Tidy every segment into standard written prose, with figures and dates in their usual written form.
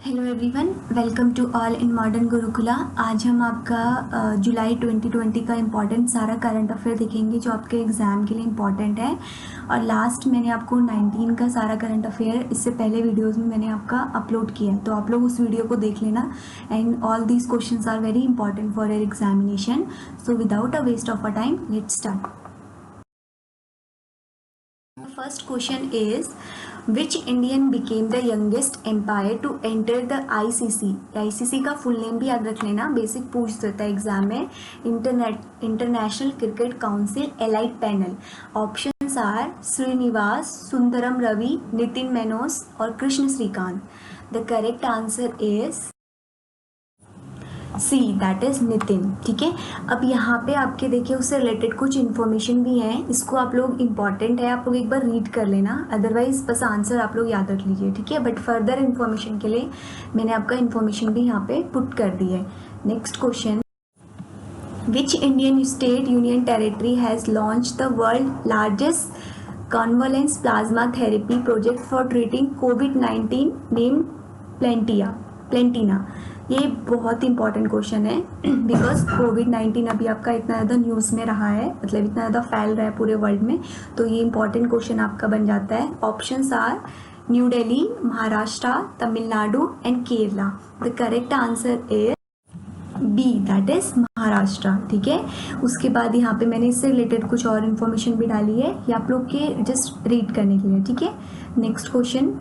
Hello everyone, welcome to all in modern Gurukula. आज हम आपका जुलाई 2020 का इम्पॉर्टेंट सारा करंट अफेयर देखेंगे जो आपके एग्ज़ाम के लिए इम्पॉर्टेंट है। और लास्ट मैंने आपको 19 का सारा करंट अफेयर इससे पहले वीडियोस में मैंने आपका अपलोड किया है, तो आप लोग उस वीडियो को देख लेना। And all these questions are very important for your examination. So without a waste of a time, let's start. First question is, which Indian became the youngest empire to enter the ICC? ICC का full name भी याद रख लेना, basic पूछ देता है exam में। International Cricket Council elite panel. Options are Srinivas, Sundaram Ravi, Nitin Menon और Krishna Srikanth. The correct answer is C, that is Nitin. ठीक है, अब यहाँ पे आपके देखिए उससे रिलेटेड कुछ इन्फॉर्मेशन भी है, इसको आप लोग इम्पॉर्टेंट है, आप लोग एक बार रीड कर लेना, अदरवाइज बस आंसर आप लोग याद रख लीजिए। ठीक है, बट फर्दर इन्फॉर्मेशन के लिए मैंने आपका इन्फॉर्मेशन भी यहाँ पे पुट कर दी है। Next question, which Indian state union territory has launch the world largest convalescent plasma therapy project for treating कोविड-19 नेम प्लेंटिना। ये बहुत इंपॉर्टेंट क्वेश्चन है बिकॉज कोविड-19 अभी आपका इतना ज़्यादा न्यूज़ में रहा है, मतलब इतना ज़्यादा फैल रहा है पूरे वर्ल्ड में, तो ये इंपॉर्टेंट क्वेश्चन आपका बन जाता है। Options are new Delhi, Maharashtra, Tamil Nadu and Kerala. The correct answer is B, that is Maharashtra. ठीक है, उसके बाद यहाँ पे मैंने इससे रिलेटेड कुछ और इन्फॉर्मेशन भी डाली है, ये आप लोग के जस्ट रीड करने के लिए। ठीक है, next question,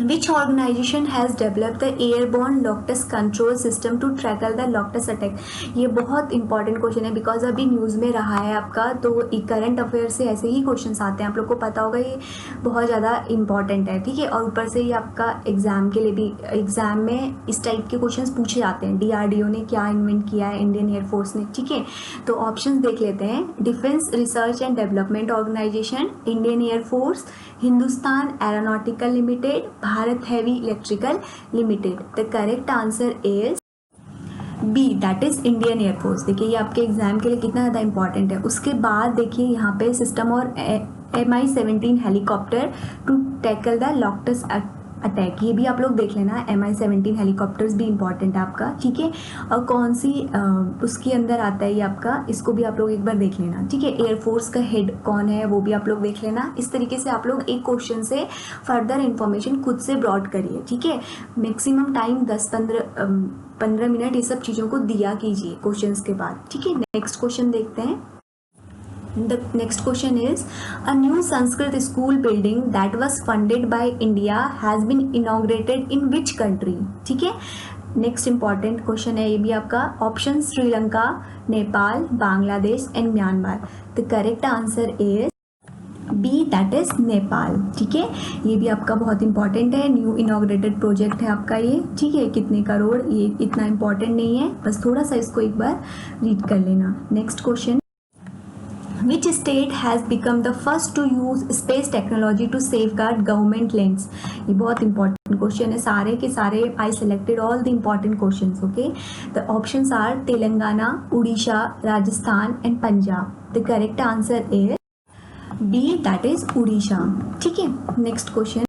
Which organization has developed the airborne Loctus control system to tackle the Loctus attack? ये बहुत इंपॉर्टेंट क्वेश्चन है बिकॉज अभी न्यूज़ में रहा है आपका, तो करंट अफेयर से ऐसे ही क्वेश्चंस आते हैं, आप लोग को पता होगा, ये बहुत ज़्यादा इंपॉर्टेंट है। ठीक है, और ऊपर से ये आपका एग्जाम के लिए भी, एग्जाम में इस टाइप के क्वेश्चंस पूछे जाते हैं। DRDO ने क्या इन्वेंट किया है, इंडियन एयरफोर्स ने। ठीक है, तो ऑप्शन देख लेते हैं। Defence research and development organisation, Indian air force, Hindustan aeronautical limited, Bharat heavy electrical limited. The correct answer is B, that is Indian air force. देखिए ये आपके एग्जाम के लिए कितना ज़्यादा इंपॉर्टेंट है। उसके बाद देखिए यहाँ पे सिस्टम और MI-17 helicopter to tackle the locust attack, ये भी आप लोग देख लेना। MI-17 हेलीकॉप्टर्स भी इंपॉर्टेंट है आपका। ठीक है, और कौन सी उसके अंदर आता है ये आपका, इसको भी आप लोग एक बार देख लेना। ठीक है, एयरफोर्स का हेड कौन है वो भी आप लोग देख लेना। इस तरीके से आप लोग एक क्वेश्चन से फर्दर इन्फॉर्मेशन खुद से ब्रॉड करिए। ठीक है, मैक्सिमम टाइम 10-15 मिनट ये सब चीज़ों को दिया कीजिए क्वेश्चंस के बाद। ठीक है, नेक्स्ट क्वेश्चन देखते हैं। The next question is, a new Sanskrit school building that was funded by India has been inaugurated in which country? ठीक है, नेक्स्ट इंपॉर्टेंट क्वेश्चन है ये भी आपका। Option Sri Lanka, Nepal, Bangladesh and Myanmar. The correct answer is B, that is Nepal. ठीक है, ये भी आपका बहुत इंपॉर्टेंट है, न्यू इनॉग्रेटेड प्रोजेक्ट है आपका ये। ठीक है, कितने करोड़, ये इतना इंपॉर्टेंट नहीं है, बस थोड़ा सा इसको एक बार रीड कर लेना। Next question, Which state has become the first to use space technology to safeguard government lands? ये बहुत इंपॉर्टेंट क्वेश्चन है, सारे के सारे I selected all the important questions. Okay, the options are Telangana, Orissa, Rajasthan and Punjab. The correct answer is B, that is Orissa. ठीक है, next question,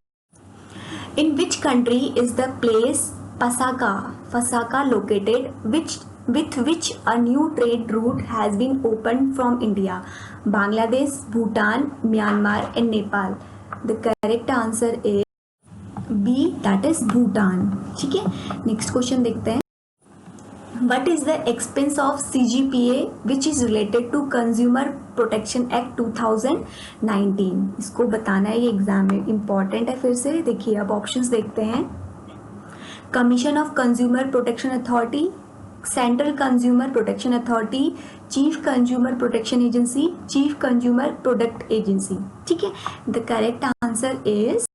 in which country is the place Pasaka located, with which a new trade route has been opened from India? Bangladesh, Bhutan, Myanmar and Nepal. The correct answer is B, that is Bhutan. ठीक है, next question देखते हैं। What is the expense of CGPA which is related to Consumer Protection Act 2019? इसको बताना है, ये exam में important है। फिर से देखिए, अब ऑप्शंस देखते हैं। Commission of consumer protection authority, central consumer protection authority, chief consumer protection agency, chief consumer product agency. ठीक है, the correct answer is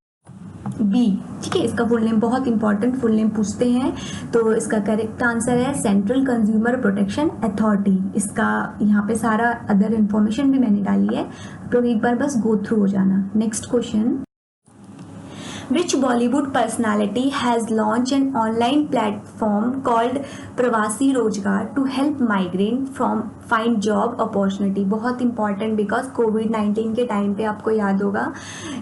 B. ठीक है, इसका फुल नेम बहुत इंपॉर्टेंट फुल नेम पूछते हैं, तो इसका करेक्ट आंसर है सेंट्रल कंज्यूमर प्रोटेक्शन अथॉरिटी। इसका यहाँ पे सारा अदर इंफॉर्मेशन भी मैंने डाली है, आप लोग एक बार बस गो थ्रू हो जाना। Next question, Which Bollywood personality has launched an online platform called प्रवासी रोजगार to help migrant from find job opportunity? बहुत इंपॉर्टेंट, बिकॉज कोविड-19 के टाइम पे आपको याद होगा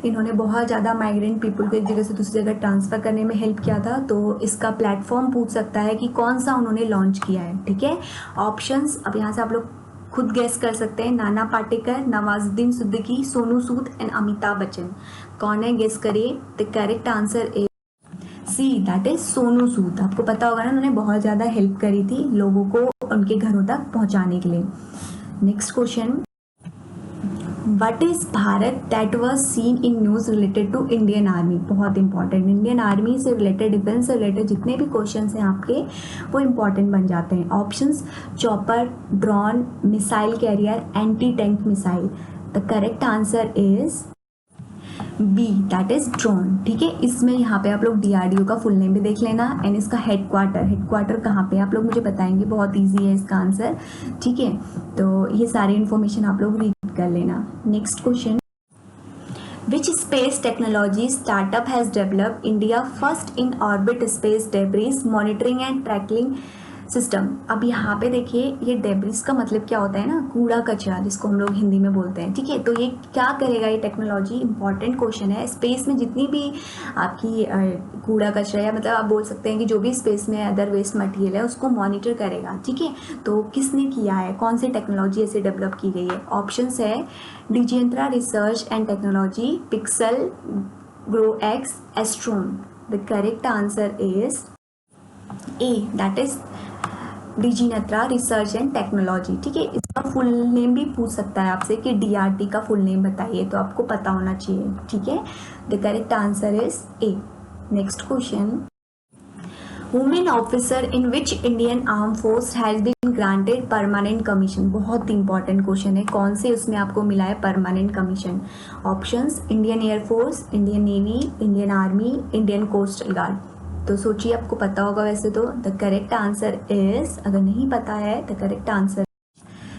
इन्होंने बहुत ज़्यादा माइग्रेंट पीपल को एक जगह से दूसरी जगह ट्रांसफ़र करने में हेल्प किया था। तो इसका प्लेटफॉर्म पूछ सकता है कि कौन सा उन्होंने लॉन्च किया है। ठीक है, ऑप्शंस अब यहाँ से आप लोग खुद गेस कर सकते हैं। नाना पाटेकर, नवाजुद्दीन सिद्दीकी, सोनू सूद एंड अमिताभ बच्चन। कौन है, गेस करिए। The correct answer is C, that is Sonu Sood. आपको पता होगा ना, उन्होंने बहुत ज़्यादा हेल्प करी थी लोगों को उनके घरों तक पहुंचाने के लिए। Next question, what is Bharat that was seen in news related to Indian army? बहुत इंपॉर्टेंट, इंडियन आर्मी से रिलेटेड, डिफेंस से रिलेटेड जितने भी क्वेश्चन हैं आपके वो इंपॉर्टेंट बन जाते हैं। Options, chopper, drone, missile carrier, anti tank missile. The correct answer is B, that is drone. ठीक है, इसमें यहाँ पे आप लोग DRDO का फुल नेम भी देख लेना एंड इसका हेडक्वार्टर कहाँ पे आप लोग मुझे बताएंगे, बहुत इजी है इसका आंसर। ठीक है, तो ये सारी इन्फॉर्मेशन आप लोग रीड कर लेना। Next question, which space technology startup has develop India first in orbit space debris monitoring and tracking system? अब यहाँ पे देखिए, ये डेब्रिस का मतलब क्या होता है ना, कूड़ा कचरा जिसको हम लोग हिंदी में बोलते हैं। ठीक है, तो ये क्या करेगा, ये टेक्नोलॉजी इंपॉर्टेंट क्वेश्चन है। स्पेस में जितनी भी आपकी कूड़ा कचरा, या मतलब आप बोल सकते हैं कि जो भी स्पेस में अदर वेस्ट मटेरियल है उसको मॉनिटर करेगा। ठीक है, तो किसने किया है, कौन सी टेक्नोलॉजी ऐसे डेवलप की गई है? ऑप्शंस है Digantara research and technology, Pixxel, ग्रोएक्स, एस्ट्रोन। The correct answer is A, that is Digantara research and technology. ठीक है, इसका फुल नेम भी पूछ सकता है आपसे कि DRT का फुल नेम बताइए, तो आपको पता होना चाहिए। ठीक है, the correct answer is A. Next question, women officer in which Indian arm force has been granted permanent commission? बहुत इंपॉर्टेंट क्वेश्चन है, कौन से उसमें आपको मिला है permanent commission? Options, Indian air force, Indian navy, Indian army, Indian coastal guard. तो सोचिए, आपको पता होगा वैसे तो। द करेक्ट आंसर इज, अगर नहीं पता है, the correct answer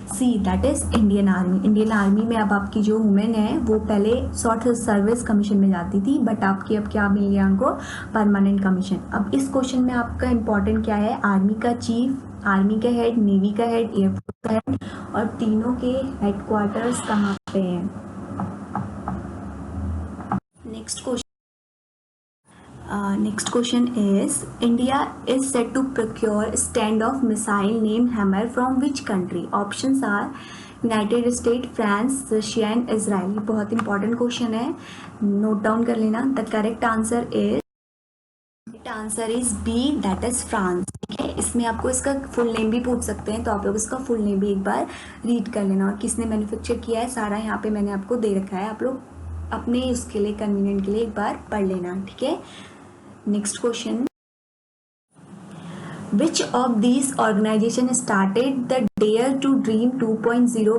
C, that is Indian army. Indian army में अब आपकी जो वुमेन है वो पहले शॉर्ट सर्विस कमीशन में जाती थी, बट आपकी अब क्या मिल गया उनको, परमानेंट कमीशन। अब इस क्वेश्चन में आपका इंपॉर्टेंट क्या है, आर्मी का चीफ, आर्मी का हेड, नेवी का हेड, एयरफोर्स का हेड, और तीनों के हेडक्वार्टर्स कहाँ पे हैं? Next question is, India is set to procure standoff missile named Hammer from which country? Options are United States, France, Russia and Israel। ये बहुत इंपॉर्टेंट क्वेश्चन है, नोट डाउन कर लेना। The correct answer is B, that is France. ठीक है, इसमें आपको इसका फुल नेम भी पूछ सकते हैं, तो आप लोग इसका फुल नेम भी एक बार रीड कर लेना। और किसने मैन्युफैक्चर किया है, सारा यहाँ पे मैंने आपको दे रखा है, आप लोग अपने उसके लिए कन्वीनियंट के लिए एक बार पढ़ लेना। ठीक है, next question, which of these organisation started the dare to dream 2.0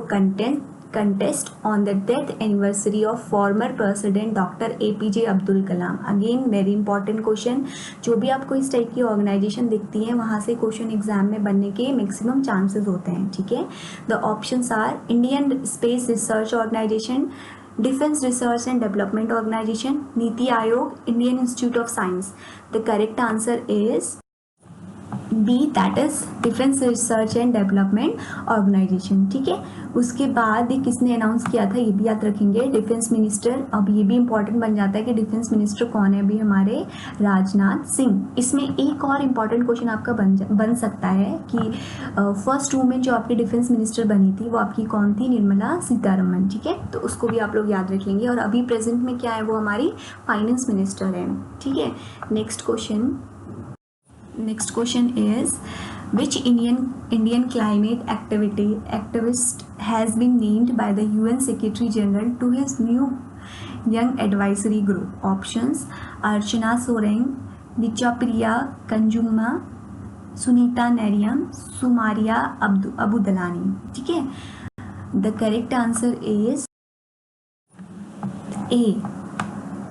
contest on the death anniversary of former president doctor APJ Abdul Kalam? Again very important question, जो भी आपको इस टाइप की ऑर्गेनाइजेशन दिखती है वहाँ से क्वेश्चन एग्जाम में बनने के मैक्सिमम चांसेस होते हैं। ठीक है, the options are Indian space research organisation, defence research and development organisation, NITI Aayog, Indian institute of science. The correct answer is B, that is defence research and development organisation. ठीक है, उसके बाद ये किसने अनाउंस किया था, ये भी याद रखेंगे, डिफेंस मिनिस्टर। अब ये भी इंपॉर्टेंट बन जाता है कि डिफेंस मिनिस्टर कौन है, अभी हमारे राजनाथ सिंह। इसमें एक और इम्पॉर्टेंट क्वेश्चन आपका बन सकता है कि फर्स्ट वुमेन जो आपकी डिफेंस मिनिस्टर बनी थी वो आपकी कौन थी, निर्मला सीतारमण। ठीक है, तो उसको भी आप लोग याद रख लेंगे। और अभी प्रेजेंट में क्या है, वो हमारी फाइनेंस मिनिस्टर है। ठीक है, next question is which Indian climate activist has been named by the UN Secretary General to his new young advisory group? Options, Archana Soren, Nichapriya Kanjungma, Sunita Nariam, Sumaria Abudalani। ठीक है, the correct answer is A।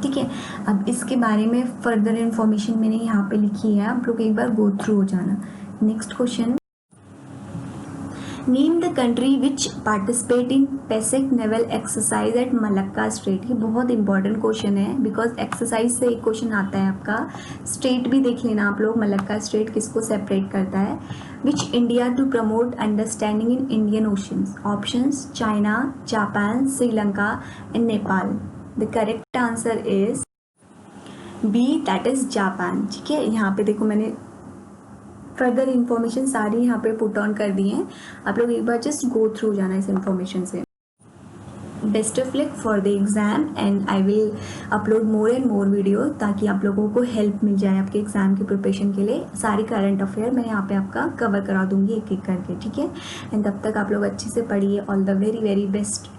ठीक है, अब इसके बारे में further information मैंने यहाँ पे लिखी है, आप लोग एक बार गो थ्रू हो जाना। Next question, name the country which participate in Pacific naval exercise at Malacca strait. ये बहुत इंपॉर्टेंट क्वेश्चन है बिकॉज एक्सरसाइज से एक क्वेश्चन आता है आपका। स्टेट भी देख लेना आप लोग, मलक्का स्ट्रेट किसको सेपरेट करता है। Which India to promote understanding in Indian oceans. Options China, Japan, Sri Lanka and Nepal. The correct answer is B, that is Japan. ठीक है, यहाँ पे देखो मैंने फर्दर इन्फॉर्मेशन सारी यहाँ पे पुट ऑन कर दी हैं, आप लोग एक बार जस्ट गो थ्रू जाना इस इन्फॉर्मेशन से। Best of luck for the exam and I will upload more and more video ताकि आप लोगों को हेल्प मिल जाए आपके एग्ज़ाम की प्रिपरेशन के लिए। सारी करंट अफेयर मैं यहाँ पे आपका कवर करा दूंगी एक एक करके, ठीक है। एंड तब तक आप लोग अच्छे से पढ़िए। All the very very best.